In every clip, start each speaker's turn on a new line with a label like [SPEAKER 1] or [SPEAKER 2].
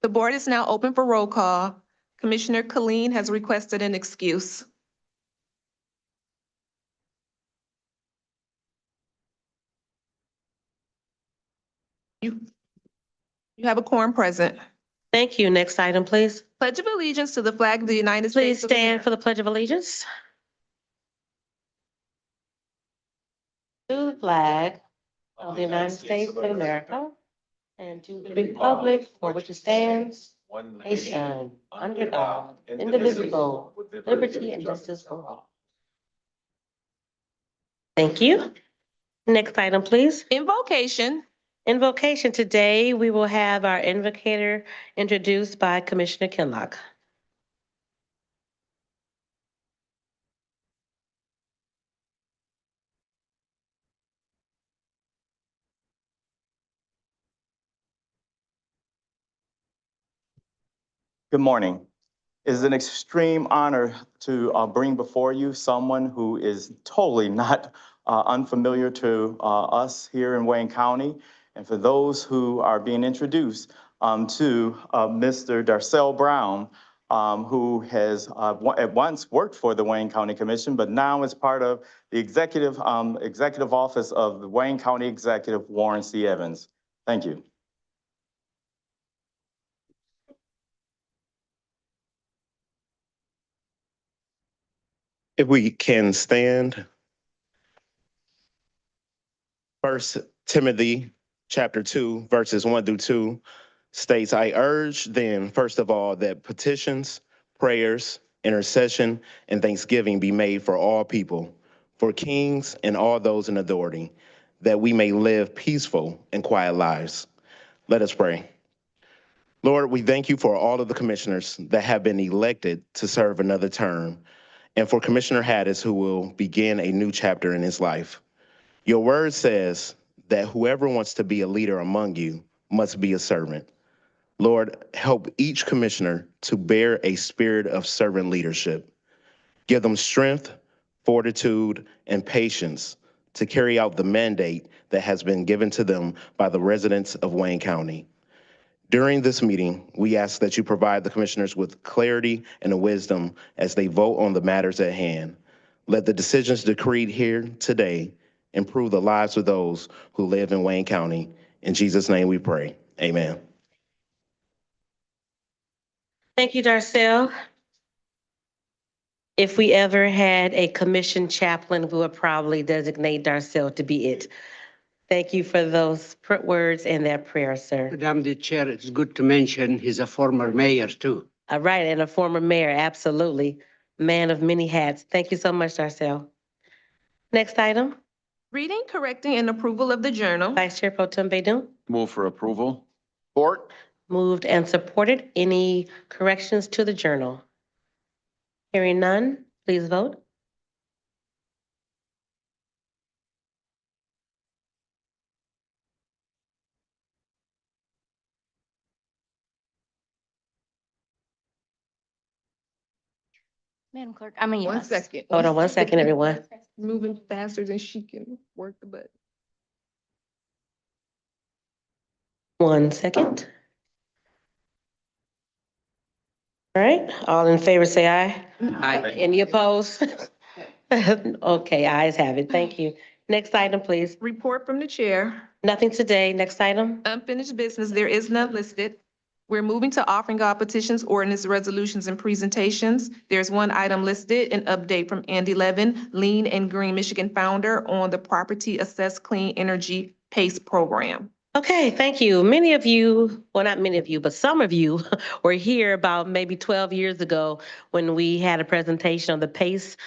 [SPEAKER 1] The board is now open for roll call. Commissioner Colleen has requested an excuse. You have a quorum present.
[SPEAKER 2] Thank you. Next item, please.
[SPEAKER 1] Pledge of allegiance to the flag of the United
[SPEAKER 2] Please
[SPEAKER 1] States of
[SPEAKER 2] stand
[SPEAKER 1] America.
[SPEAKER 2] for the Pledge of Allegiance. To the flag of the United States of America and to the republic for which it stands, one nation, under God, indivisible, with liberty and justice for all. Thank you. Next item, please.
[SPEAKER 1] Invocation.
[SPEAKER 2] Invocation. Today, we will have our invocator introduced by Commissioner Kinlock.
[SPEAKER 3] Good morning. It is an extreme honor to bring before you someone who is totally not unfamiliar to us here in Wayne County. And for those who are being introduced to Mr. Darcel Brown, who has at once worked for the Wayne County Commission, but now is part of the executive office of the Wayne County Executive, Warren C. Evans. Thank you.
[SPEAKER 4] If we can stand. 1 Timothy chapter 2, verses 1 through 2 states, I urge then, first of all, that petitions, prayers, intercession, and thanksgiving be made for all people, for kings and all those in authority, that we may live peaceful and quiet lives. Let us pray. Lord, we thank you for all of the commissioners that have been elected to serve another term, and for Commissioner Haddis, who will begin a new chapter in his life. Your word says that whoever wants to be a leader among you must be a servant. Lord, help each commissioner to bear a spirit of servant leadership. Give them strength, fortitude, and patience to carry out the mandate that has been given to them by the residents of Wayne County. During this meeting, we ask that you provide the commissioners with clarity and wisdom as they vote on the matters at hand. Let the decisions decreed here today improve the lives of those who live in Wayne County. In Jesus' name we pray. Amen.
[SPEAKER 2] Thank you, Darcel. If we ever had a commission chaplain, we would probably designate Darcel to be it. Thank you for those words and that prayer, sir.
[SPEAKER 5] Madam the Chair, it's good to mention he's a former mayor too.
[SPEAKER 2] All right, and a former mayor, absolutely. Man of many hats. Thank you so much, Darcel. Next item.
[SPEAKER 1] Reading, correcting, and approval of the journal.
[SPEAKER 2] Vice Chair Pro Tem Baydun.
[SPEAKER 6] Move for approval. Support.
[SPEAKER 2] Moved and supported. Any corrections to the journal? Hearing none, please vote.
[SPEAKER 7] Madam Clerk, I'm a yes.
[SPEAKER 1] 1 second.
[SPEAKER 2] Hold on 1 second, everyone.
[SPEAKER 1] Moving faster than she can work the button.
[SPEAKER 2] 1 second. All right, all in favor say aye.
[SPEAKER 5] Aye.
[SPEAKER 2] Any opposed? Okay, ayes have it. Thank you. Next item, please.
[SPEAKER 1] Report from the chair.
[SPEAKER 2] Nothing today. Next item.
[SPEAKER 1] Unfinished business, there is none listed. We're moving to offering God petitions, ordinance, resolutions, and presentations. There's one item listed, an update from Andy Levin, Lean and Green Michigan founder, on the Property Assessed Clean Energy PACE program.
[SPEAKER 2] Okay, thank you. Many of you, well, not many of you, but some of you were here about maybe 12 years ago when we had a presentation on the PACE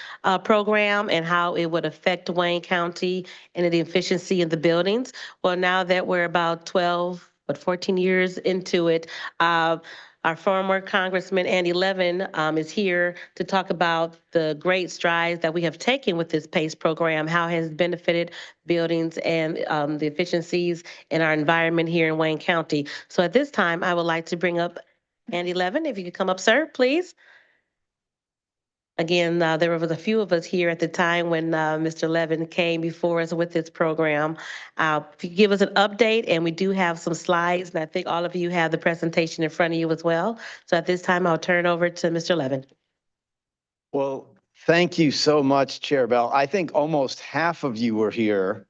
[SPEAKER 2] program and how it would affect Wayne County and the efficiency of the buildings. Well, now that we're about 14 years into it, our former Congressman Andy Levin is here to talk about the great strides that we have taken with this PACE program, how it has benefited buildings and the efficiencies in our environment here in Wayne County. So at this time, I would like to bring up Andy Levin. If you could come up, sir, please. Again, there was a few of us here at the time when Mr. Levin came before us with this program. If you give us an update, and we do have some slides, and I think all of you have the presentation in front of you as well. So at this time, I'll turn over to Mr. Levin.
[SPEAKER 8] Well, thank you so much, Chair Bell. I think almost half of you were here.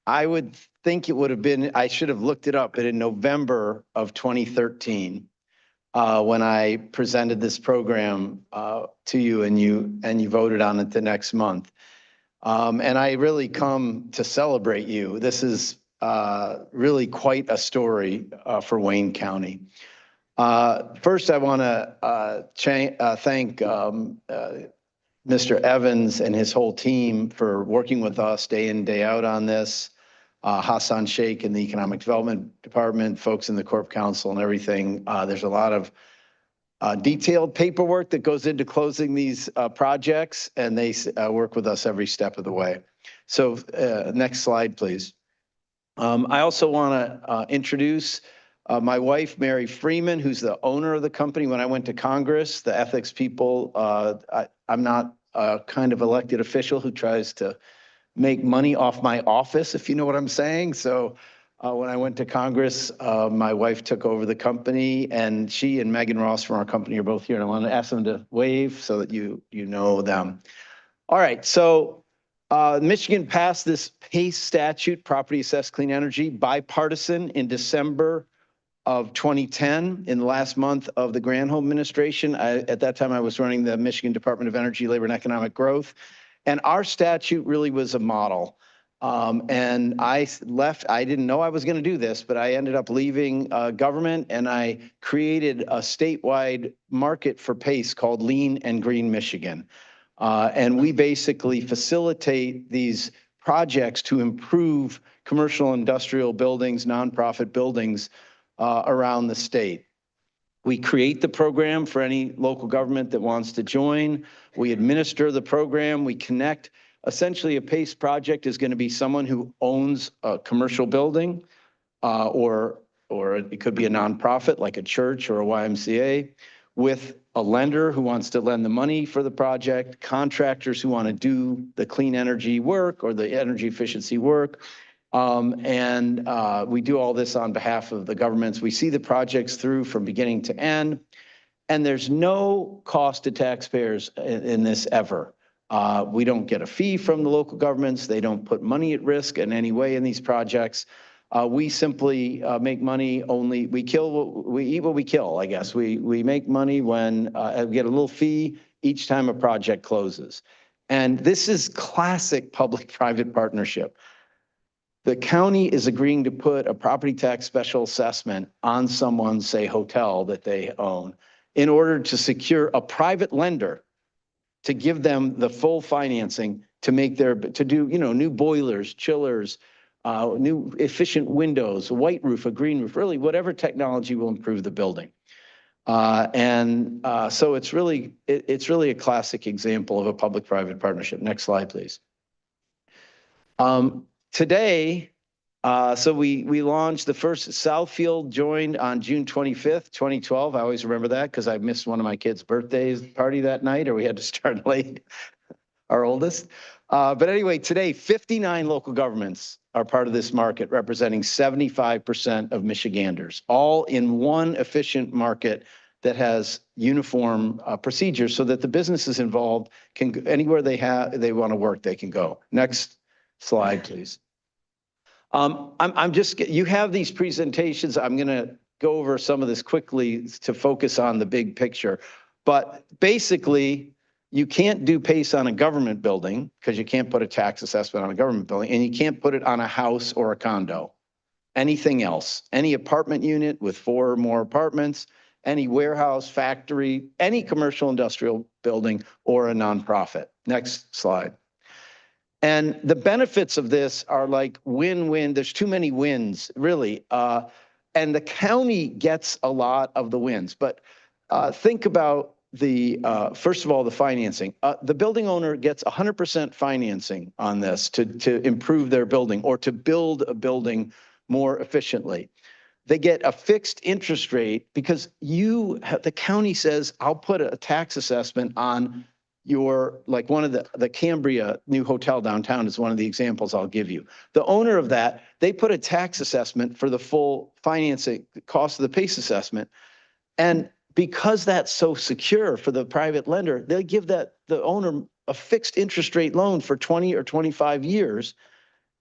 [SPEAKER 8] I would think it would have been, I should have looked it up, but in November of 2013, when I presented this program to you and you voted on it the next month. And I really come to celebrate you. This is really quite a story for Wayne County. First, I want to thank Mr. Evans and his whole team for working with us day in, day out on this. Hassan Sheikh in the Economic Development Department, folks in the Corp Council and everything. There's a lot of detailed paperwork that goes into closing these projects, and they work with us every step of the way. So next slide, please. I also want to introduce my wife, Mary Freeman, who's the owner of the company. When I went to Congress, the ethics people, I'm not a kind of elected official who tries to make money off my office, if you know what I'm saying. So when I went to Congress, my wife took over the company, and she and Megan Ross from our company are both here. And I want to ask them to wave so that you know them. All right, so Michigan passed this PACE statute, Property Assessed Clean Energy, bipartisan in December of 2010, in the last month of the Granholm administration. At that time, I was running the Michigan Department of Energy, Labor and Economic Growth. And our statute really was a model. And I left, I didn't know I was going to do this, but I ended up leaving government, and I created a statewide market for PACE called Lean and Green Michigan. And we basically facilitate these projects to improve commercial industrial buildings, nonprofit buildings around the state. We create the program for any local government that wants to join. We administer the program. We connect. Essentially, a PACE project is going to be someone who owns a commercial building, or it could be a nonprofit like a church or a YMCA, with a lender who wants to lend the money for the project, contractors who want to do the clean energy work or the energy efficiency work. And we do all this on behalf of the governments. We see the projects through from beginning to end, and there's no cost to taxpayers in this ever. We don't get a fee from the local governments. They don't put money at risk in any way in these projects. We simply make money only. We eat what we kill, I guess. We make money when we get a little fee each time a project closes. And this is classic public-private partnership. The county is agreeing to put a property tax special assessment on someone's, say, hotel that they own in order to secure a private lender to give them the full financing to make to do, new boilers, chillers, new efficient windows, a white roof, a green roof, really whatever technology will improve the building. So it's really a classic example of a public-private partnership. Next slide, please. Today, so we launched the first. Southfield joined on June 25th, 2012. I always remember that because I missed one of my kids' birthdays party that night, or we had to start late, our oldest. But anyway, today, 59 local governments are part of this market, representing 75% of Michiganders, all in one efficient market that has uniform procedures so that the businesses involved can, anywhere they want to work, they can go. Next slide, please. You have these presentations. I'm going to go over some of this quickly to focus on the big picture. But basically, you can't do PACE on a government building because you can't put a tax assessment on a government building, and you can't put it on a house or a condo. Anything else, any apartment unit with 4 or more apartments, any warehouse, factory, any commercial industrial building, or a nonprofit. Next slide. And the benefits of this are like win-win. There's too many wins, really. And the county gets a lot of the wins. But think about first of all, the financing. The building owner gets 100% financing on this to improve their building or to build a building more efficiently. They get a fixed interest rate because the county says, I'll put a tax assessment on like one of the Cambria new hotel downtown is one of the examples I'll give you. The owner of that, they put a tax assessment for the full financing cost of the PACE assessment. And because that's so secure for the private lender, they give the owner a fixed interest rate loan for 20 or 25 years.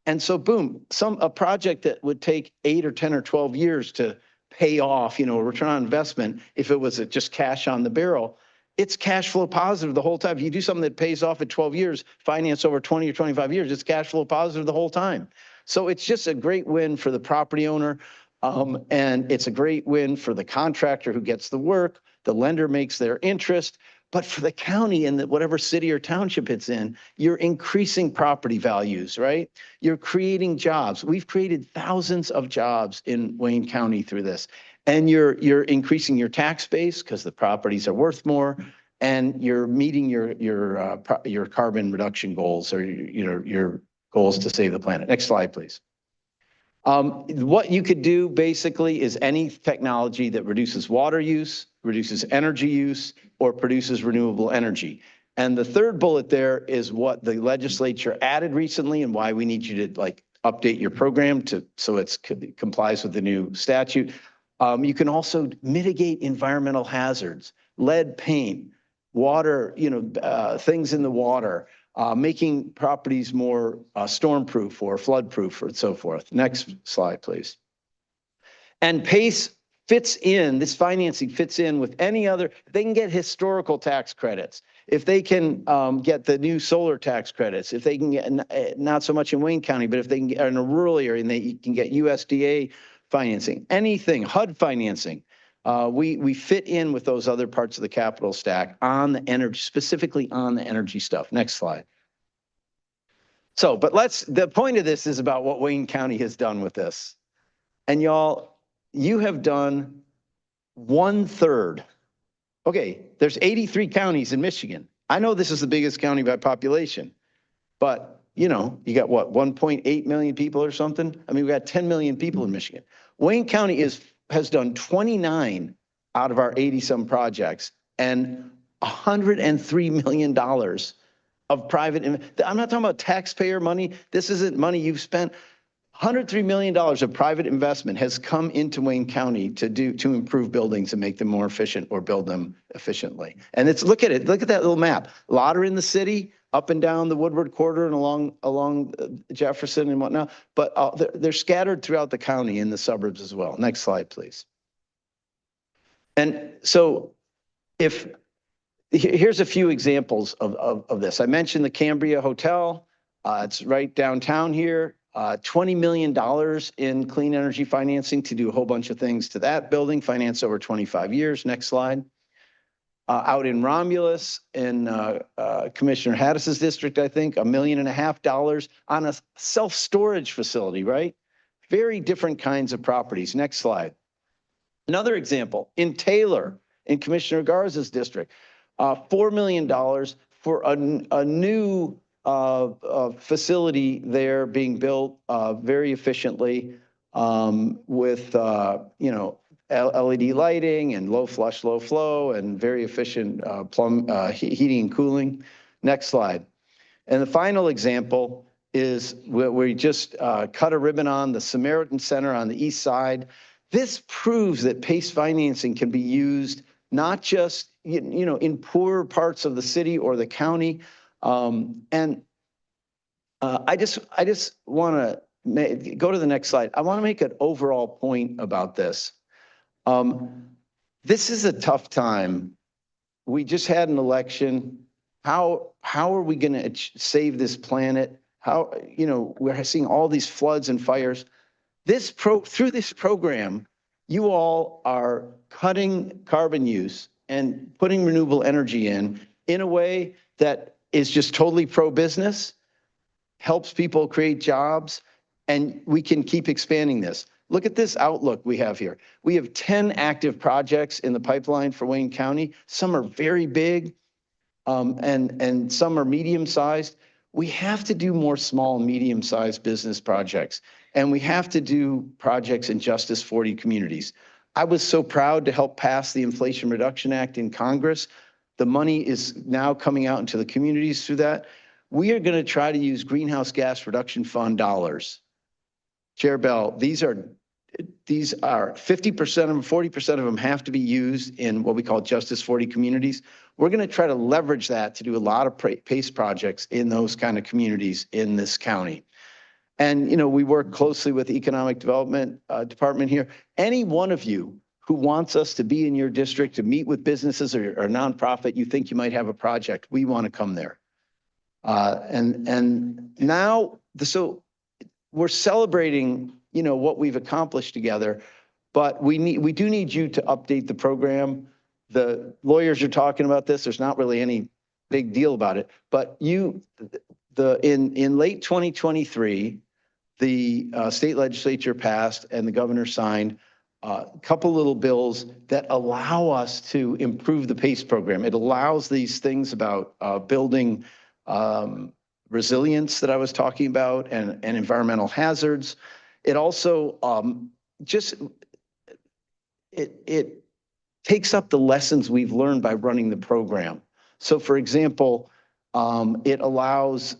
[SPEAKER 8] And so boom, a project that would take 8 or 10 or 12 years to pay off, a return on investment, if it was just cash on the barrel, it's cash flow positive the whole time. If you do something that pays off at 12 years, finance over 20 or 25 years, it's cash flow positive the whole time. So it's just a great win for the property owner. And it's a great win for the contractor who gets the work. The lender makes their interest. But for the county and whatever city or township it's in, you're increasing property values, right? You're creating jobs. We've created thousands of jobs in Wayne County through this. And you're increasing your tax base because the properties are worth more, and you're meeting your carbon reduction goals, or your goals to save the planet. Next slide, please. What you could do basically is any technology that reduces water use, reduces energy use, or produces renewable energy. And the third bullet there is what the legislature added recently and why we need you to update your program so it complies with the new statute. You can also mitigate environmental hazards, lead paint, water, things in the water, making properties more storm-proof or flood-proof and so forth. Next slide, please. And PACE fits in, this financing fits in with any other, they can get historical tax credits. If they can get the new solar tax credits, if they can get, not so much in Wayne County, but if they can get in a rural area and they can get USDA financing, anything, HUD financing, we fit in with those other parts of the capital stack on the energy, specifically on the energy stuff. Next slide. So, but the point of this is about what Wayne County has done with this. And y'all, you have done 1/3. Okay, there's 83 counties in Michigan. I know this is the biggest county by population, but you got what, 1.8 million people or something? I mean, we got 10 million people in Michigan. Wayne County has done 29 out of our 80-some projects and $103 million of private. I'm not talking about taxpayer money. This isn't money you've spent. $103 million of private investment has come into Wayne County to improve buildings and make them more efficient or build them efficiently. And look at it. Look at that little map. A lot are in the city, up and down the Woodward corridor and along Jefferson and whatnot, but they're scattered throughout the county in the suburbs as well. Next slide, please. And so here's a few examples of this. I mentioned the Cambria Hotel. It's right downtown here. $20 million in clean energy financing to do a whole bunch of things to that building, finance over 25 years. Next slide. Out in Romulus, in Commissioner Haddis's district, I think, $1.5 million on a self-storage facility, right? Very different kinds of properties. Next slide. Another example, in Taylor, in Commissioner Garza's district, $4 million for a new facility there being built very efficiently with, LED lighting and low flush, low flow, and very efficient heating and cooling. Next slide. And the final example is where we just cut a ribbon on the Samaritan Center on the east side. This proves that PACE financing can be used not just in poorer parts of the city or the county. I just want to go to the next slide. I want to make an overall point about this. This is a tough time. We just had an election. How are we going to save this planet? We're seeing all these floods and fires. Through this program, you all are cutting carbon use and putting renewable energy in a way that is just totally pro-business, helps people create jobs, and we can keep expanding this. Look at this outlook we have here. We have 10 active projects in the pipeline for Wayne County. Some are very big, and some are medium-sized. We have to do more small and medium-sized business projects, and we have to do projects in Justice 40 communities. I was so proud to help pass the Inflation Reduction Act in Congress. The money is now coming out into the communities through that. We are going to try to use Greenhouse Gas Reduction Fund dollars. Chair Bell, these are 50% of them, 40% of them have to be used in what we call Justice 40 communities. We're going to try to leverage that to do a lot of PACE projects in those kind of communities in this county. And, you know, we work closely with the Economic Development Department here. Any one of you who wants us to be in your district to meet with businesses or nonprofit, you think you might have a project, we want to come there. And now, so we're celebrating, you know, what we've accomplished together, but we do need you to update the program. The lawyers are talking about this. There's not really any big deal about it, but in late 2023, the state legislature passed and the governor signed a couple little bills that allow us to improve the PACE program. It allows these things about building resilience that I was talking about and environmental hazards. It also it takes up the lessons we've learned by running the program. So for example, it allows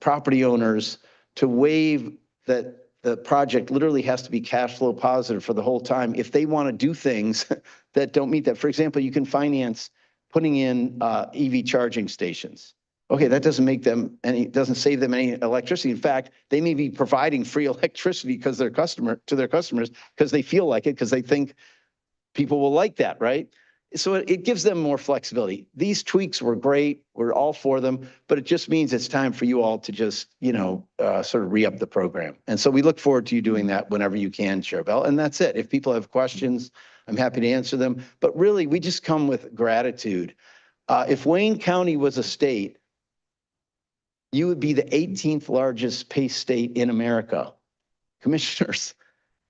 [SPEAKER 8] property owners to waive that the project literally has to be cash flow positive for the whole time if they want to do things that don't meet that. For example, you can finance putting in EV charging stations. Okay, that doesn't make them doesn't save them any electricity. In fact, they may be providing free electricity because their customers because they feel like it, because they think people will like that, right? So it gives them more flexibility. These tweaks were great. We're all for them, but it just means it's time for you all to just, you know, sort of re-up the program. And so we look forward to you doing that whenever you can, Chair Bell. And that's it. If people have questions, I'm happy to answer them. But really, we just come with gratitude. If Wayne County was a state, you would be the 18th largest PACE state in America. Commissioners,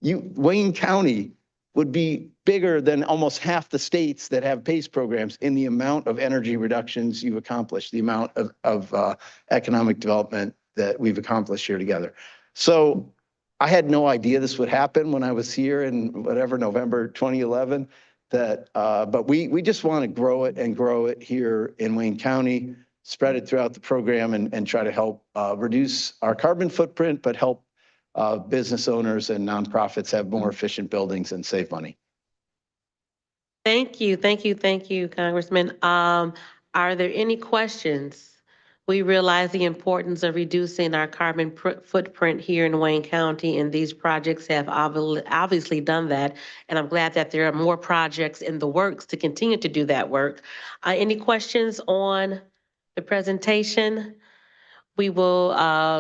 [SPEAKER 8] Wayne County would be bigger than almost half the states that have PACE programs in the amount of energy reductions you've accomplished, the amount of economic development that we've accomplished here together. So I had no idea this would happen when I was here in November 2011, but we just want to grow it here in Wayne County, spread it throughout the program and try to help reduce our carbon footprint, but help business owners and nonprofits have more efficient buildings and save money.
[SPEAKER 2] Thank you, Congressman. Are there any questions? We realize the importance of reducing our carbon footprint here in Wayne County, and these projects have obviously done that. And I'm glad that there are more projects in the works to continue to do that work. Any questions on the presentation? We will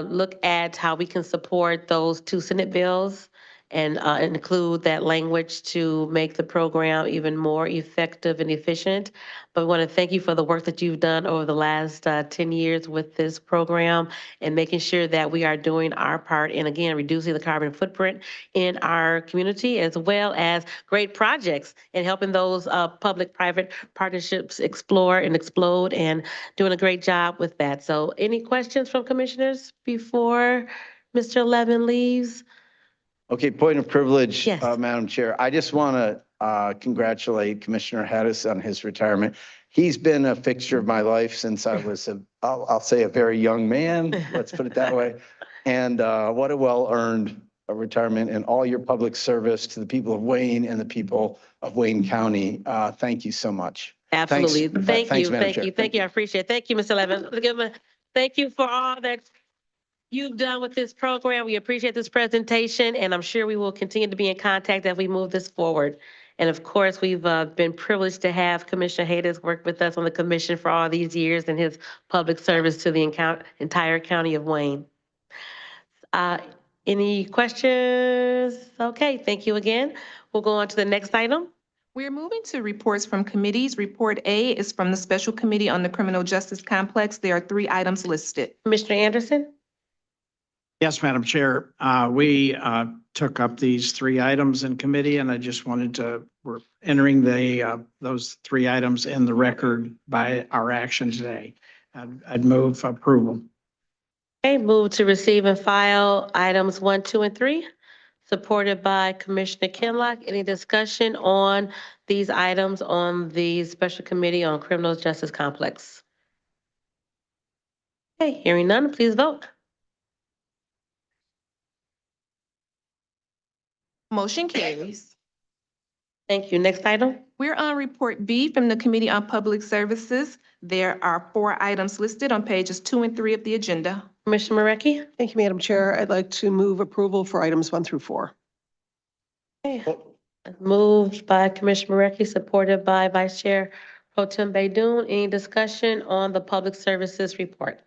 [SPEAKER 2] look at how we can support those two Senate bills and include that language to make the program even more effective and efficient. But we want to thank you for the work that you've done over the last 10 years with this program and making sure that we are doing our part in, again, reducing the carbon footprint in our community, as well as great projects and helping those public-private partnerships explore and explode, and doing a great job with that. So any questions from commissioners before Mr. Levin leaves?
[SPEAKER 8] Okay, point of privilege,
[SPEAKER 2] Yes.
[SPEAKER 8] Madam Chair. I just want to congratulate Commissioner Hattis on his retirement. He's been a fixture of my life since I was, I'll say, a very young man. Let's put it that way. And what a well-earned retirement, and all your public service to the people of Wayne and the people of Wayne County. Thank you so much.
[SPEAKER 2] Absolutely.
[SPEAKER 8] Thanks, Madam Chair.
[SPEAKER 2] Thank you. I appreciate it. Thank you, Mr. Levin. Thank you for all that you've done with this program. We appreciate this presentation, and I'm sure we will continue to be in contact as we move this forward. And of course, we've been privileged to have Commissioner Hattis work with us on the commission for all these years and his public service to the entire county of Wayne. Any questions? Okay, thank you again. We'll go on to the next item.
[SPEAKER 1] We're moving to reports from committees. Report A is from the Special Committee on the Criminal Justice Complex. There are 3 items listed.
[SPEAKER 2] Commissioner Anderson?
[SPEAKER 9] Yes, Madam Chair. We took up these 3 items in committee, and I just wanted to, we're entering those 3 items in the record by our action today. I'd move approval.
[SPEAKER 2] Okay, move to receive and file items 1, 2, and 3. supported by Commissioner Kinlock. Any discussion on these items on the Special Committee on Criminal Justice Complex? Okay, hearing none, please vote.
[SPEAKER 1] Motion carries.
[SPEAKER 2] Thank you. Next item.
[SPEAKER 1] We're on Report B from the Committee on Public Services. There are 4 items listed on pages 2 and 3 of the agenda.
[SPEAKER 2] Commissioner Marecki?
[SPEAKER 10] Thank you, Madam Chair. I'd like to move approval for items 1 through 4.
[SPEAKER 2] Okay. Moved by Commissioner Marecki, supported by Vice Chair Pro Tem Baidoon. Any discussion on the Public Services Report?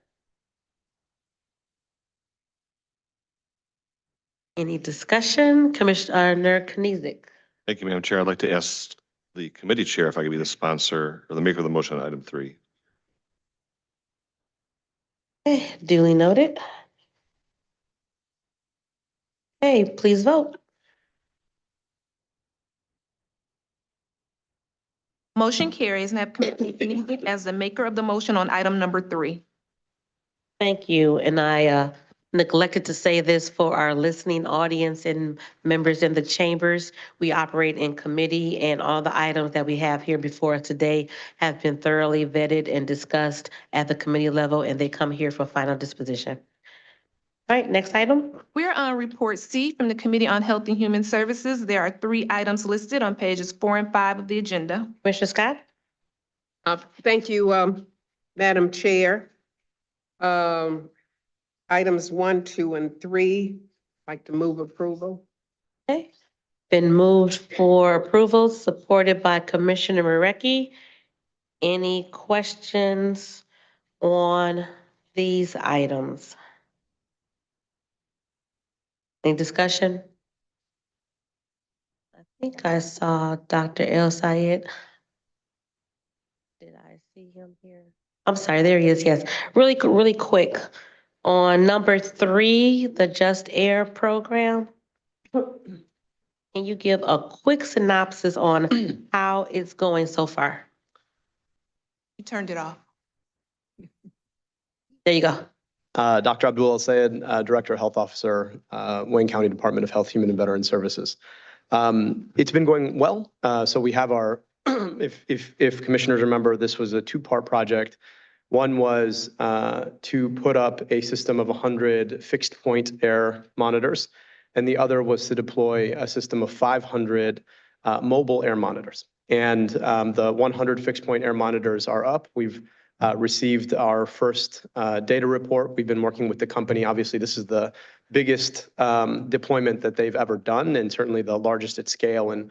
[SPEAKER 2] Any discussion? Commissioner Knizik?
[SPEAKER 11] Thank you, Madam Chair. I'd like to ask the committee chair if I could be the sponsor or the maker of the motion on item 3.
[SPEAKER 2] Okay, duly noted. Okay, please vote.
[SPEAKER 1] Motion carries, and I have Commissioner Knizik as the maker of the motion on item number 3.
[SPEAKER 2] Thank you. And I neglected to say this for our listening audience and members in the chambers. We operate in committee, and all the items that we have here before us today have been thoroughly vetted and discussed at the committee level, and they come here for final disposition. All right, next item.
[SPEAKER 1] We're on Report C from the Committee on Health and Human Services. There are 3 items listed on pages 4 and 5 of the agenda.
[SPEAKER 2] Commissioner Scott?
[SPEAKER 10] Thank you, Madam Chair. Items 1, 2, and 3, I'd like to move approval.
[SPEAKER 2] Okay. Been moved for approval, supported by Commissioner Marecki. Any questions on these items? Any discussion? I think I saw Dr. El Sayed. Did I see him here? I'm sorry, there he is, yes. Really quick. On number 3, the Just Air program. Can you give a quick synopsis on how it's going so far?
[SPEAKER 1] You turned it off.
[SPEAKER 2] There you go.
[SPEAKER 12] Dr. Abdul El Sayed, Director Health Officer, Wayne County Department of Health, Human and Veteran Services. It's been going well. So we have our, if commissioners remember, this was a 2-part project. One was to put up a system of 100 fixed point air monitors, and the other was to deploy a system of 500 mobile air monitors. And the 100 fixed point air monitors are up. We've received our first data report. We've been working with the company. Obviously, this is the biggest deployment that they've ever done, and certainly the largest at scale. And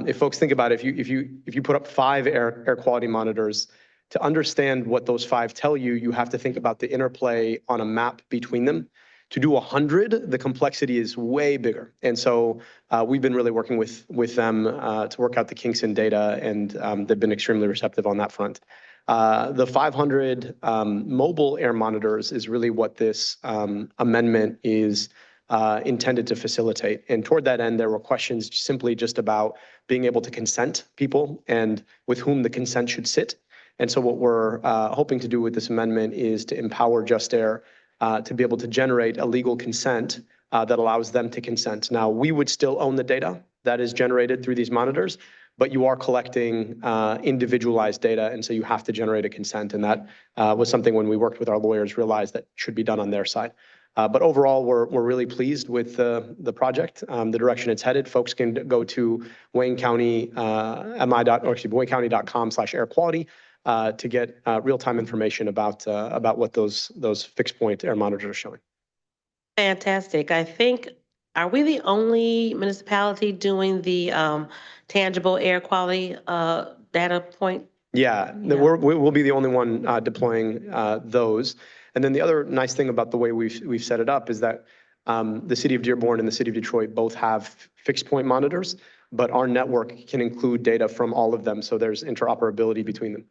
[SPEAKER 12] if folks think about it, if you put up 5 air quality monitors, to understand what those 5 tell you, you have to think about the interplay on a map between them. To do 100, the complexity is way bigger. And so we've been really working with them to work out the kinks in data, and they've been extremely receptive on that front. The 500 mobile air monitors is really what this amendment is intended to facilitate. And toward that end, there were questions simply just about being able to consent people and with whom the consent should sit. And so what we're hoping to do with this amendment is to empower Just Air to be able to generate a legal consent that allows them to consent. Now, we would still own the data that is generated through these monitors, but you are collecting individualized data, and so you have to generate a consent. And that was something when we worked with our lawyers realized that should be done on their side. But overall, we're really pleased with the project, the direction it's headed. Folks can go to Wayne County, waynecounty.com/air quality to get real-time information about what those fixed point air monitors are showing.
[SPEAKER 2] Fantastic. I think, are we the only municipality doing the tangible air quality data point?
[SPEAKER 12] Yeah, we'll be the only one deploying those. And then the other nice thing about the way we've set it up is that the city of Dearborn and the city of Detroit both have fixed point monitors, but our network can include data from all of them, so there's interoperability between them.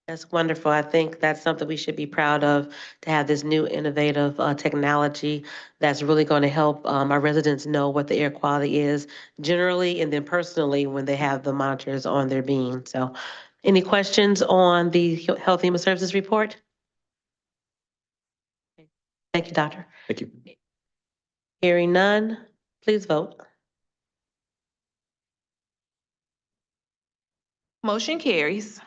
[SPEAKER 2] That's wonderful. I think that's something we should be proud of, to have this new innovative technology that's really going to help our residents know what the air quality is generally, and then personally when they have the monitors on their beam. So any questions on the Health and Human Services report? Thank you, Doctor.
[SPEAKER 12] Thank you.
[SPEAKER 2] Hearing none, Please vote.
[SPEAKER 1] Motion carries.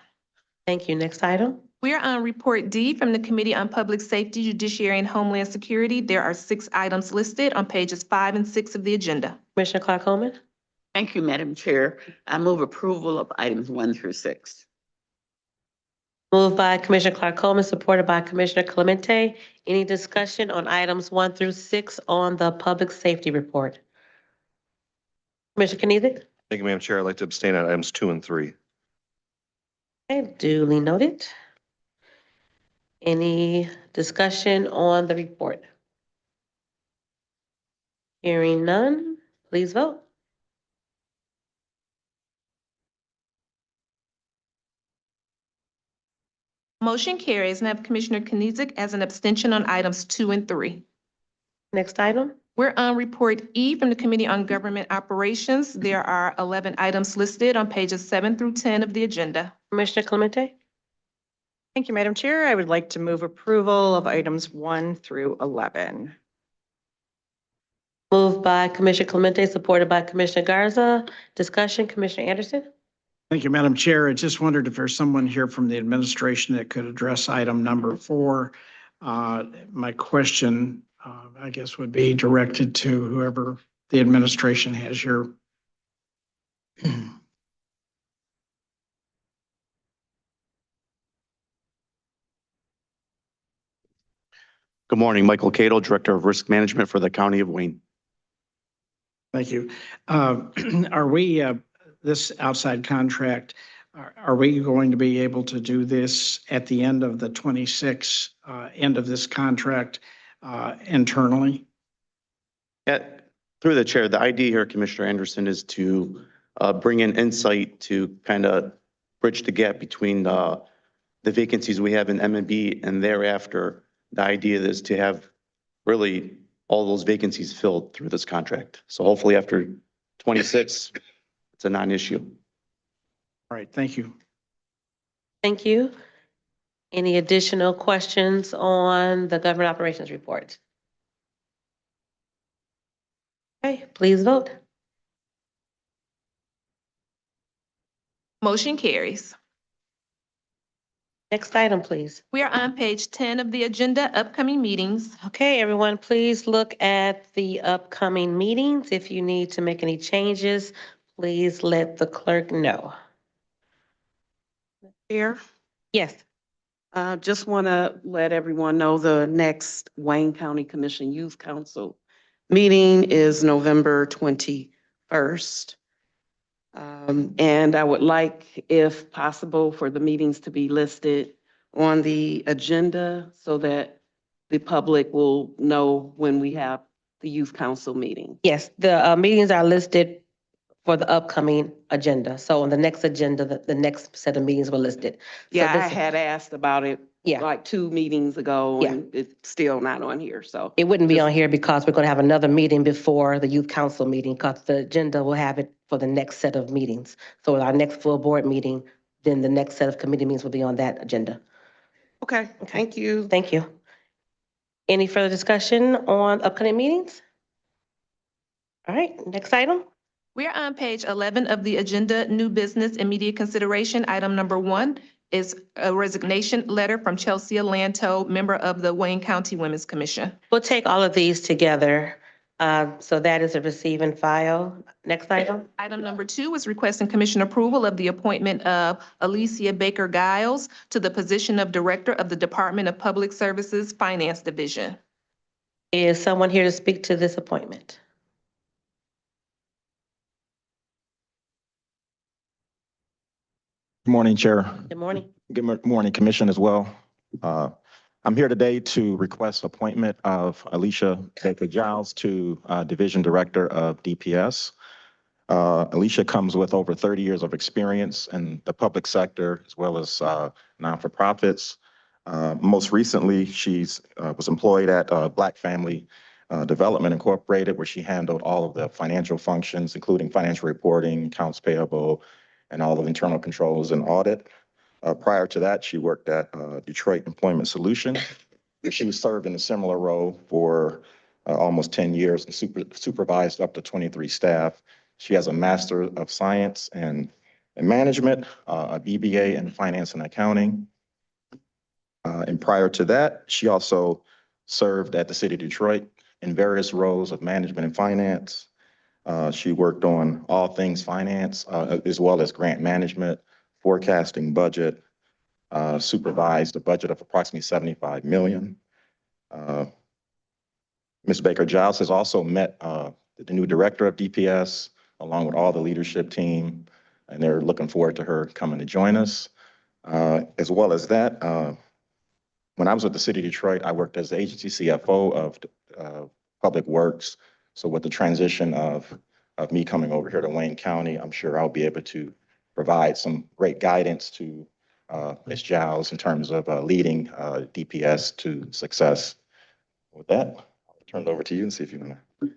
[SPEAKER 2] Thank you. Next item.
[SPEAKER 1] We are on Report D from the Committee on Public Safety, Judiciary, and Homeland Security. There are 6 items listed on pages 5 and 6 of the agenda.
[SPEAKER 2] Commissioner Clark Holman.
[SPEAKER 13] Thank you, Madam Chair. I move approval of items 1 through 6.
[SPEAKER 2] Moved by Commissioner Clark Holman, supported by Commissioner Clemente. Any discussion on items 1 through 6 on the public safety report? Commissioner Kenneth?
[SPEAKER 11] Thank you, Madam Chair. I'd like to abstain on items 2 and 3.
[SPEAKER 2] Okay, duly noted. Any discussion on the report? Hearing none, please vote.
[SPEAKER 1] Motion carries, and I have Commissioner Kenizik as an abstention on items 2 and 3.
[SPEAKER 2] Next item.
[SPEAKER 1] We're on Report E from the Committee on Government Operations. There are 11 items listed on pages 7 through 10 of the agenda.
[SPEAKER 2] Commissioner Clemente.
[SPEAKER 14] Thank you, Madam Chair. I would like to move approval of items 1 through 11.
[SPEAKER 2] Moved by Commissioner Clemente, supported by Commissioner Garza. Discussion, Commissioner Anderson?
[SPEAKER 9] Thank you, Madam Chair. I just wondered if there's someone here from the administration that could address item number 4. My question, I guess, would be directed to whoever the administration has here.
[SPEAKER 15] Good morning, Michael Cato, Director of Risk Management for the County of Wayne.
[SPEAKER 9] Thank you. Are we, this outside contract, are we going to be able to do this at the end of the 26, end of this contract internally?
[SPEAKER 15] Through the chair, the idea here, Commissioner Anderson, is to bring in insight to kind of bridge the gap between the vacancies we have in M&B, and thereafter, the idea is to have really all those vacancies filled through this contract. So hopefully after 26, it's a non-issue.
[SPEAKER 9] All right, thank you.
[SPEAKER 2] Thank you. Any additional questions on the government operations report? Okay, please vote.
[SPEAKER 1] Motion carries.
[SPEAKER 2] Next item, please.
[SPEAKER 1] We are on page 10 of the agenda, upcoming meetings.
[SPEAKER 2] Okay, everyone, please look at the upcoming meetings. If you need to make any changes, please let the clerk know.
[SPEAKER 10] Chair,
[SPEAKER 2] Yes.
[SPEAKER 10] just want to let everyone know the next Wayne County Commission Youth Council meeting is November 21st. And I would like, if possible, for the meetings to be listed on the agenda so that the public will know when we have the youth council meeting.
[SPEAKER 2] Yes, the meetings are listed for the upcoming agenda. So on the next agenda, the next set of meetings were listed. So
[SPEAKER 10] Yeah, I
[SPEAKER 2] this-
[SPEAKER 10] had asked about it
[SPEAKER 2] Yeah.
[SPEAKER 10] like 2 meetings ago,
[SPEAKER 2] Yeah.
[SPEAKER 10] and it's still not on here, so.
[SPEAKER 2] It wouldn't be on here because we're going to have another meeting before the youth council meeting, because the agenda will have it for the next set of meetings. So our next full board meeting, then the next set of committee meetings will be on that agenda.
[SPEAKER 10] Okay, thank you.
[SPEAKER 2] Thank you. Any further discussion on upcoming meetings? All right, next item.
[SPEAKER 1] We are on page 11 of the agenda, new business immediate consideration. Item number 1 is a resignation letter from Chelsea Lanto, member of the Wayne County Women's Commission.
[SPEAKER 2] We'll take all of these together. So that is a receive and file. Next item.
[SPEAKER 1] Item number 2 is requesting commission approval of the appointment of Alicia Baker Giles to the position of Director of the Department of Public Services Finance Division.
[SPEAKER 2] Is someone here to speak to this appointment?
[SPEAKER 16] Good morning, Chair.
[SPEAKER 2] Good morning.
[SPEAKER 16] Good morning, Commission as well. I'm here today to request appointment of Alicia Baker Giles to Division Director of DPS. Alicia comes with over 30 years of experience in the public sector as well as non-for-profits. Most recently, she's was employed at Black Family Development Incorporated, where she handled all of the financial functions, including financial reporting, accounts payable, and all of internal controls and audit. Prior to that, she worked at Detroit Employment Solutions. She served in a similar role for almost 10 years and supervised up to 23 staff. She has a Master of Science in Management, a BBA in Finance and Accounting. And prior to that, she also served at the City of Detroit in various roles of management and finance. She worked on all things finance, as well as grant management, forecasting, budget, supervised a budget of approximately 75 million. Ms. Baker Giles has also met the new director of DPS, along with all the leadership team, and they're looking forward to her coming to join us. As well as that, when I was with the City of Detroit, I worked as the agency CFO of Public Works. So with the transition of me coming over here to Wayne County, I'm sure I'll be able to provide some great guidance to Ms. Giles in terms of leading DPS to success. With that, I'll turn it over to you and see if you want to.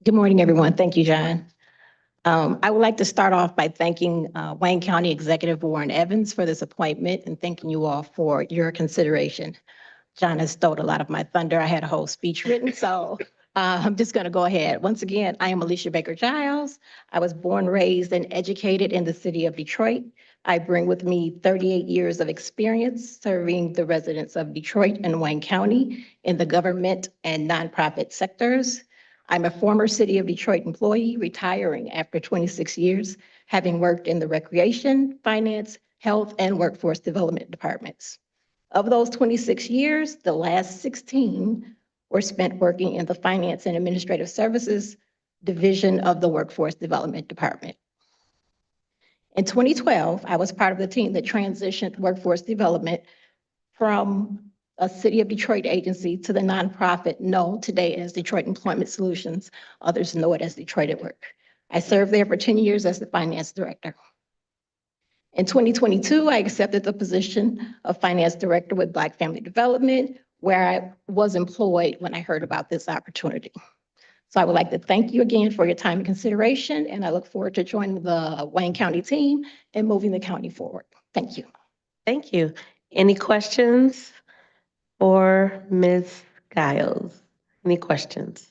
[SPEAKER 17] Good morning, everyone. Thank you, John. I would like to start off by thanking Wayne County Executive Warren Evans for this appointment and thanking you all for your consideration. John has stole a lot of my thunder. I had a whole speech written, so I'm just going to go ahead. Once again, I am Alicia Baker Giles. I was born, raised, and educated in the city of Detroit. I bring with me 38 years of experience serving the residents of Detroit and Wayne County in the government and nonprofit sectors. I'm a former City of Detroit employee, retiring after 26 years, having worked in the recreation, finance, health, and workforce development departments. Of those 26 years, the last 16 were spent working in the Finance and Administrative Services division of the Workforce Development Department. In 2012, I was part of the team that transitioned workforce development from a City of Detroit agency to the nonprofit known today as Detroit Employment Solutions. Others know it as Detroit at Work. I served there for 10 years as the finance director. In 2022, I accepted the position of finance director with Black Family Development, where I was employed when I heard about this opportunity. So I would like to thank you again for your time and consideration, and I look forward to joining the Wayne County team and moving the county forward. Thank you.
[SPEAKER 2] Thank you. Any questions for Ms. Giles? Any questions?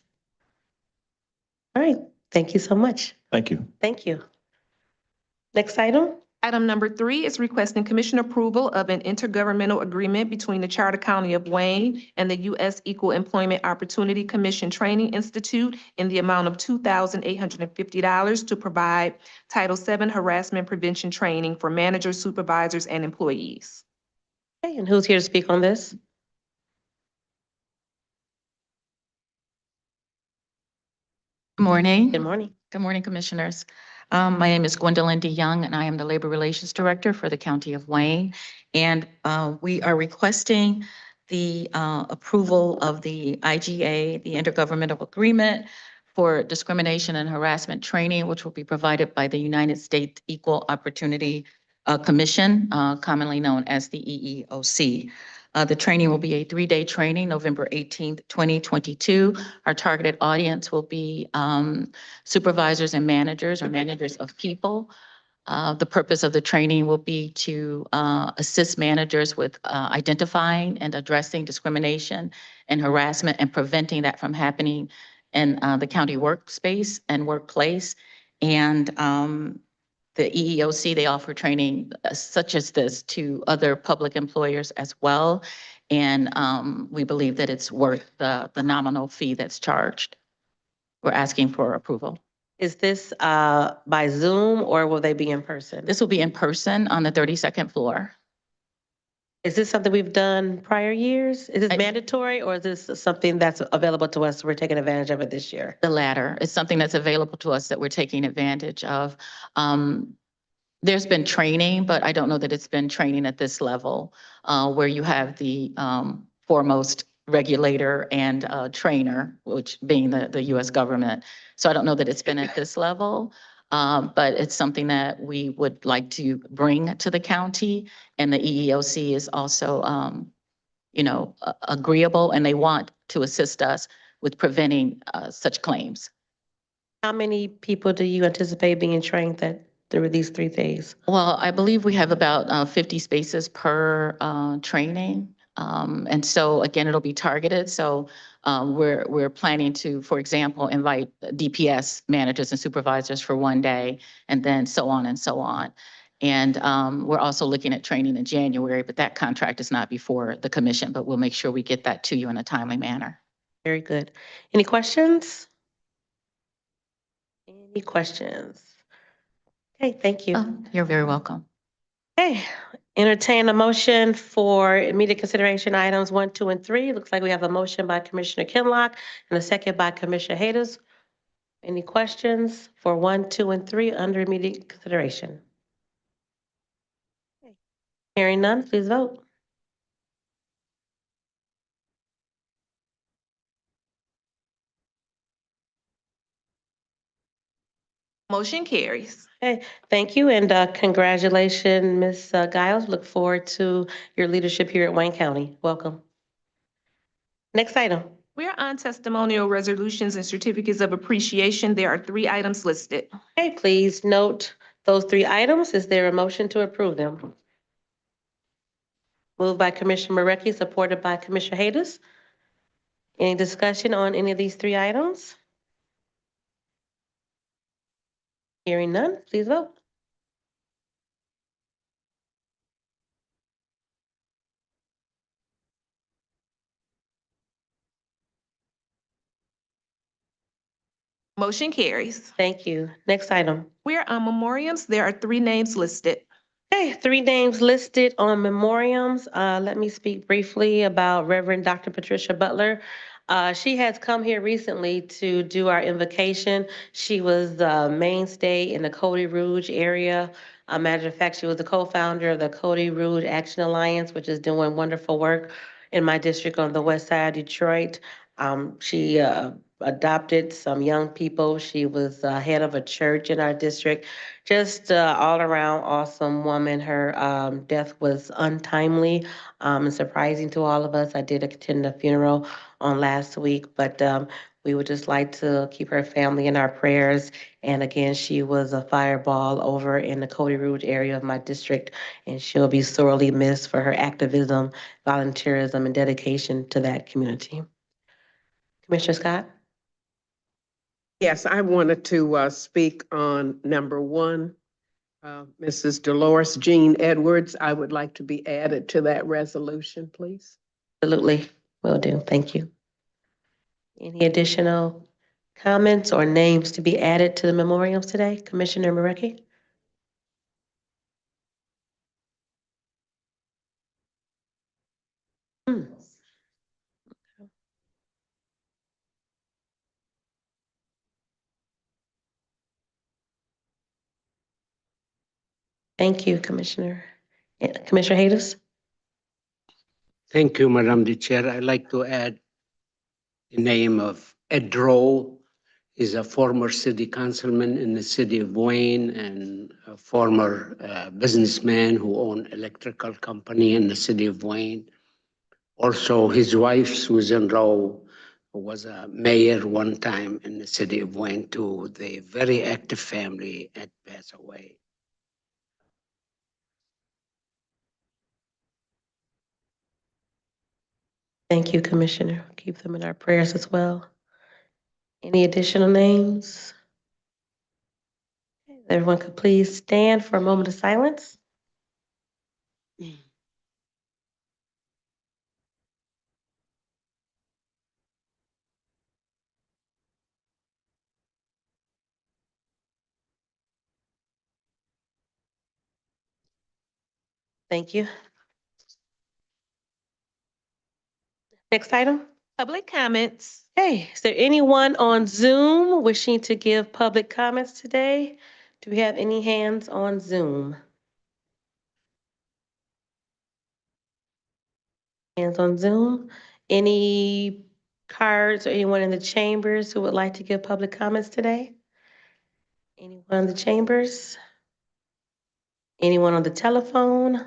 [SPEAKER 2] All right, thank you so much.
[SPEAKER 16] Thank you.
[SPEAKER 2] Thank you. Next item.
[SPEAKER 1] Item number 3 is requesting commission approval of an intergovernmental agreement between the Charter County of Wayne and the U.S. Equal Employment Opportunity Commission Training Institute in the amount of $2,850 to provide Title VII harassment prevention training for managers, supervisors, and employees.
[SPEAKER 2] Okay, and who's here to speak on this?
[SPEAKER 18] Good morning.
[SPEAKER 2] Good morning.
[SPEAKER 18] Good morning, Commissioners. My name is Gwendolyn DeYoung, and I am the Labor Relations Director for the County of Wayne. And we are requesting the approval of the IGA, the Intergovernmental Agreement for Discrimination and Harassment Training, which will be provided by the United States Equal Opportunity Commission, commonly known as the EEOC. The training will be a 3-day training, November 18th, 2022. Our targeted audience will be supervisors and managers or managers of people. The purpose of the training will be to assist managers with identifying and addressing discrimination and harassment and preventing that from happening in the county workspace and workplace. And the EEOC, they offer training such as this to other public employers as well. And we believe that it's worth the nominal fee that's charged. We're asking for approval.
[SPEAKER 2] Is this by Zoom or will they be in person?
[SPEAKER 18] This will be in person on the 32nd floor.
[SPEAKER 2] Is this something we've done prior years? Is this mandatory or is this something that's available to us? We're taking advantage of it this year?
[SPEAKER 18] The latter. It's something that's available to us that we're taking advantage of. There's been training, but I don't know that it's been training at this level where you have the foremost regulator and trainer, which being the U.S. government. So I don't know that it's been at this level. But it's something that we would like to bring to the county, and the EEOC is also, agreeable, and they want to assist us with preventing such claims.
[SPEAKER 2] How many people do you anticipate being trained through these 3 days?
[SPEAKER 18] Well, I believe we have about 50 spaces per training. And so again, it'll be targeted. So we're planning to, for example, invite DPS managers and supervisors for one day and then so on and so on. And we're also looking at training in January, but that contract is not before the commission, but we'll make sure we get that to you in a timely manner.
[SPEAKER 2] Very good. Any questions? Any questions? Okay, thank you.
[SPEAKER 18] Oh, you're very welcome.
[SPEAKER 2] Okay, entertain a motion for immediate consideration items 1, 2, and 3. Looks like we have a motion by Commissioner Kinlock and a second by Commissioner Hayes. Any questions for 1, 2, and 3 under immediate consideration? Hearing none, please vote.
[SPEAKER 1] Motion carries.
[SPEAKER 2] Okay, thank you, and congratulations, Ms. Giles. Look forward to your leadership here at Wayne County. Welcome. Next item.
[SPEAKER 1] We're on testimonial resolutions and certificates of appreciation. There are 3 items listed.
[SPEAKER 2] Okay, please note those 3 items. Is there a motion to approve them? Moved by Commissioner Marecki, supported by Commissioner Hayes. Any discussion on any of these 3 items? Hearing none, please vote.
[SPEAKER 1] Motion carries.
[SPEAKER 2] Thank you. Next item.
[SPEAKER 1] We're on memoriams. There are 3 names listed.
[SPEAKER 2] Okay, 3 names listed on memoriams. Let me speak briefly about Reverend Dr. Patricia Butler. She has come here recently to do our invocation. She was the mainstay in the Cody Rouge area. Matter of fact, she was the co-founder of the Cody Rouge Action Alliance, which is doing wonderful work in my district on the west side of Detroit. She adopted some young people. She was head of a church in our district. Just all around awesome woman. Her death was untimely and surprising to all of us. I did attend the funeral on last week, but we would just like to keep her family in our prayers. And again, she was a fireball over in the Cody Rouge area of my district, and she'll be sorely missed for her activism, volunteerism, and dedication to that community. Commissioner Scott?
[SPEAKER 19] Yes, I wanted to speak on number 1. Mrs. Dolores Jean Edwards, I would like to be added to that resolution, please.
[SPEAKER 2] Absolutely, will do. Thank you. Any additional comments or names to be added to the memorials today? Commissioner Marecki? Thank you, Commissioner. Commissioner Hayes?
[SPEAKER 5] Thank you, Madam the Chair. I'd like to add the name of Ed Rowe. He's a former city councilman in the city of Wayne and a former businessman who owned electrical company in the city of Wayne. Also, his wife, Susan Rowe, was a mayor one time in the city of Wayne too. The very active family had passed away.
[SPEAKER 2] Thank you, Commissioner. Keep them in our prayers as well. Any additional names? Everyone could please stand for a moment of silence. Thank you. Next item.
[SPEAKER 1] Public comments.
[SPEAKER 2] Hey, is there anyone on Zoom wishing to give public comments today? Do we have any hands on Zoom? Hands on Zoom? Any cards or anyone in the chambers who would like to give public comments today? Anyone in the chambers? Anyone on the telephone?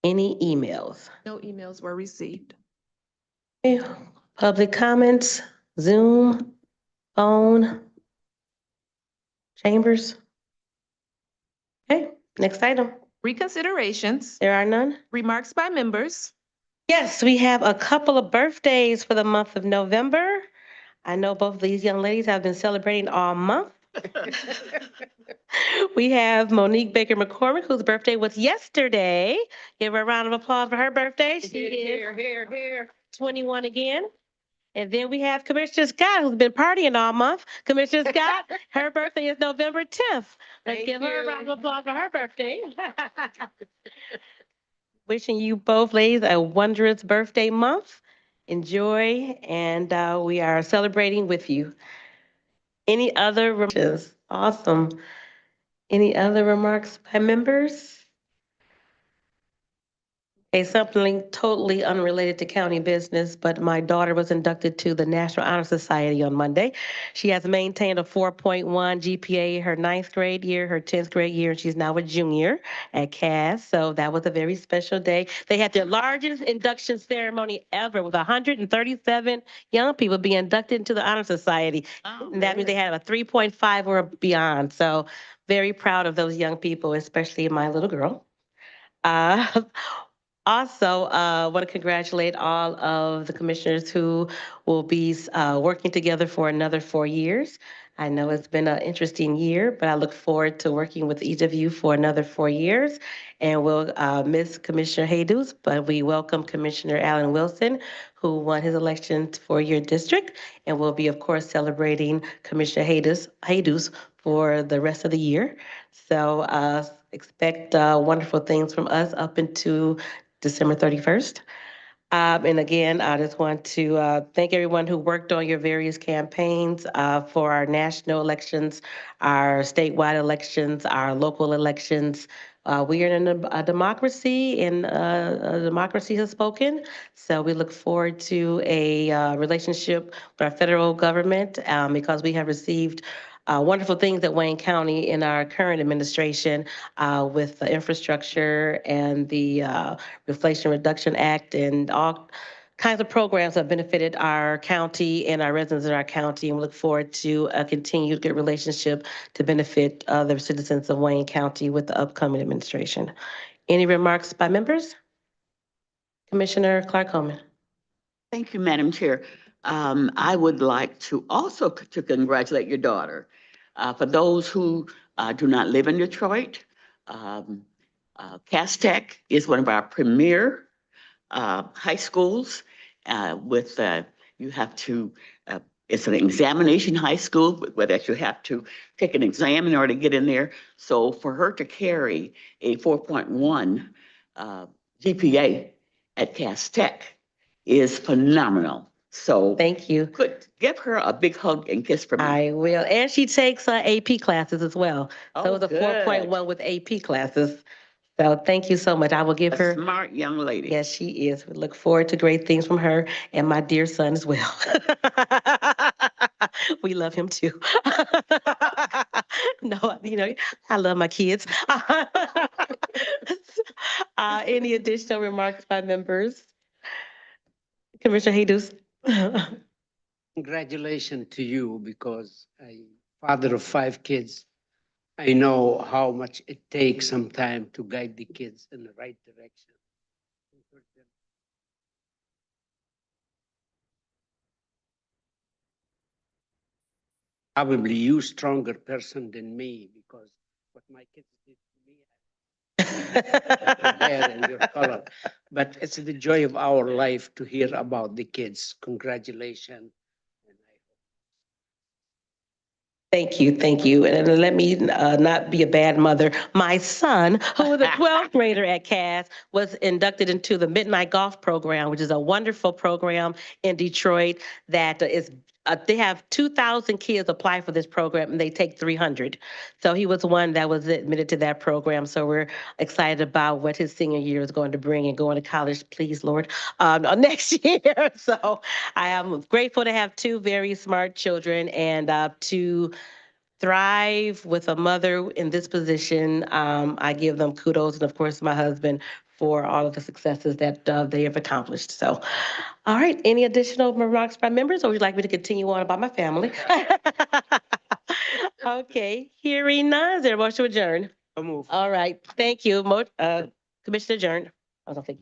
[SPEAKER 2] Any emails?
[SPEAKER 1] No emails were received.
[SPEAKER 2] Okay. Public comments, Zoom, phone, chambers. Okay, next item.
[SPEAKER 1] Reconsiderations,
[SPEAKER 2] There are none?
[SPEAKER 1] remarks by members.
[SPEAKER 2] Yes, we have a couple of birthdays for the month of November. I know both of these young ladies have been celebrating all month. We have Monique Baker McCormick, whose birthday was yesterday. Give her a round of applause for her birthday. She is
[SPEAKER 19] Here.
[SPEAKER 2] 21 again. And then we have Commissioner Scott, who's been partying all month. Commissioner Scott, her birthday is November 10th. Let's
[SPEAKER 19] Thank
[SPEAKER 2] give her a
[SPEAKER 19] you.
[SPEAKER 2] round of applause for her birthday. Wishing you both ladies a wondrous birthday month. Enjoy, and we are celebrating with you. Any other remarks? Awesome. Any other remarks by members? Okay, something totally unrelated to county business, but my daughter was inducted to the National Honor Society on Monday. She has maintained a 4.1 GPA her 9th grade year, her 10th grade year, and she's now a junior at Cass. So that was a very special day. They had their largest induction ceremony ever with 137 young people being inducted into the Honor Society. And that means they had a 3.5 or beyond. So very proud of those young people, especially my little girl. Also, want to congratulate all of the commissioners who will be working together for another 4 years. I know it's been an interesting year, but I look forward to working with each of you for another 4 years. And we'll miss Commissioner Jesus, but we welcome Commissioner Alan Wilson, who won his election for your district. And we'll be, of course, celebrating Commissioner Jesus for the rest of the year. So expect wonderful things from us up into December 31st. And again, I just want to thank everyone who worked on your various campaigns for our national elections, our statewide elections, our local elections. We are in a democracy, and a democracy has spoken. So we look forward to a relationship with our federal government because we have received wonderful things at Wayne County in our current administration with the infrastructure and the Inflation Reduction Act and all kinds of programs that benefited our county and our residents in our county. And we look forward to a continued good relationship to benefit the citizens of Wayne County with the upcoming administration. Any remarks by members? Commissioner Clark Coleman.
[SPEAKER 13] Thank you, Madam Chair. I would like to also to congratulate your daughter. For those who do not live in Detroit, Cass Tech is one of our premier high schools with, you have to, it's an examination high school where that you have to take an exam in order to get in there. So for her to carry a 4.1 GPA at Cass Tech is phenomenal. So
[SPEAKER 2] thank you.
[SPEAKER 13] Could give her a big hug and kiss from me.
[SPEAKER 2] I will. And she takes AP classes as well. So
[SPEAKER 13] Oh,
[SPEAKER 2] it was a
[SPEAKER 13] good.
[SPEAKER 2] 4.1 with AP classes. So thank you so much. I will give
[SPEAKER 13] A
[SPEAKER 2] her.
[SPEAKER 13] smart young lady.
[SPEAKER 2] Yes, she is. We look forward to great things from her and my dear son as well. We love him too. No, I love my kids. Any additional remarks by members? Commissioner Jesus.
[SPEAKER 5] Congratulations to you, because a father of 5 kids, I know how much it takes sometimes to guide the kids in the right direction. Probably you stronger person than me, because what my kids did to me, your hair and your color. But it's the joy of our life to hear about the kids. Congratulations.
[SPEAKER 2] Thank you, thank you. And let me not be a bad mother. My son, who was a 12th grader at Cass, was inducted into the Midnight Golf Program, which is a wonderful program in Detroit that is they have 2,000 kids apply for this program, and they take 300. So he was one that was admitted to that program. So we're excited about what his senior year is going to bring and going to college, please, Lord, next year. So I am grateful to have 2 very smart children and to thrive with a mother in this position. I give them kudos, and of course, my husband for all of the successes that they have accomplished. So, all right, any additional remarks by members, or would you like me to continue on about my family? Okay, hearing none, is there a motion to adjourn?
[SPEAKER 5] A move.
[SPEAKER 2] All right, thank you. Commissioner adjourned. I was gonna say.